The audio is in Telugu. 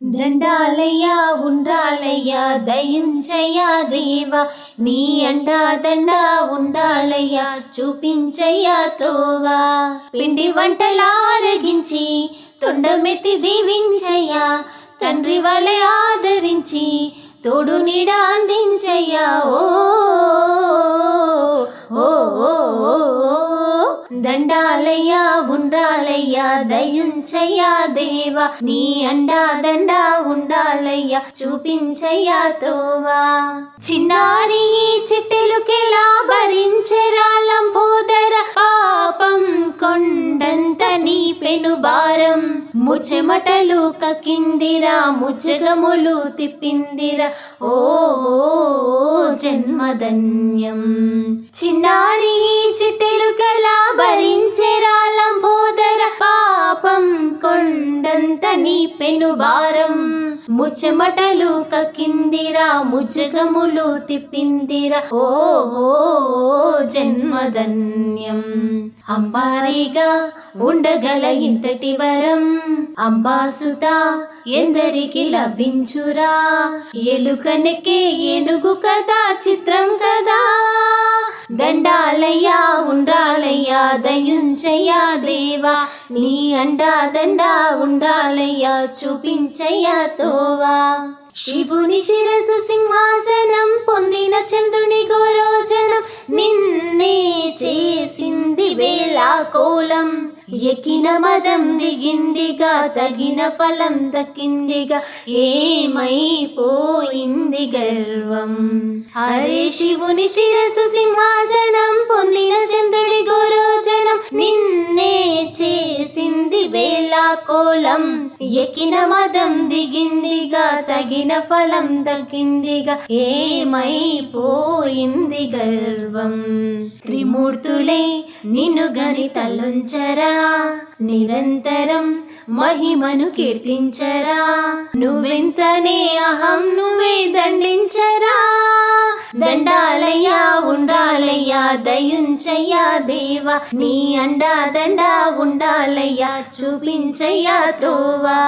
దండాలయ్యా ఉండ్రాలయ్యా దయించయ్యా దేవా, నీ అండా దండా ఉండాలయ్యా చూపించయ్యా తోవా. పిండి వంటలారగించి తొండమెత్తి దీవించయ్యా, తండ్రి వలె ఆదరించి తోడు నీడ అందించయ్యా. ఓ ఓ దండాలయ్యా ఉండ్రాలయ్యా దయించయ్యా దేవా, నీ అండా దండా ఉండాలయ్యా చూపించయ్యా తోవా. చిన్నారి ఈ చిట్టెలుకెలా భరించెరా లంబోదర, పాపం కొండంత నీ పెను భారం. ముచ్చెమటలు కక్కిందిరా, ముచ్చగములు తిప్పిందిరా, ఓ జన్మధన్యం. చిన్నారి ఈ చిట్టెలుకెలా భరించెరా లంబోదర, పాపం కొండంత నీ పెను భారం. ముచ్చెమటలు కక్కిందిరా, ముచ్చగములు తిప్పిందిరా, ఓ జన్మధన్యం. అంబారిగా ఉండగల ఇంతటి వరం, అంబాసుత ఎందరికి లభించురా. ఎలుకనెక్కే ఏనుగు కదా, చిత్రం కదా. దండాలయ్యా ఉండ్రాలయ్యా దయించయ్యా దేవా, నీ అండా దండా ఉండాలయ్యా చూపించయ్యా తోవా. శివుని శిరసు సింహాసనం పొందిన చంద్రుని గోరోజనం, నిన్నే చేసింది వేళా కోలం. ఎక్కిన మదం దిగిందిగా, తగిన ఫలం దక్కిందిగా, ఏమైపోయింది గర్వం. హరే శివుని శిరసు సింహాసనం పొందిన చంద్రుడి గోరోజనం, నిన్నే చేసింది వేళా కోలం. ఎక్కిన మదం దిగిందిగా, తగిన ఫలం దక్కిందిగా, ఏమైపోయింది గర్వం. త్రిమూర్తులే నిన్ను గని తలుంచరా, నిరంతరం మహిమను కీర్తించరా. నువ్వెంతనే అహం నువ్వే దండించరా. దండాలయ్యా ఉండ్రాలయ్యా దయించయ్యా దేవా, నీ అండా దండా ఉండాలయ్యా చూపించయ్యా తోవా.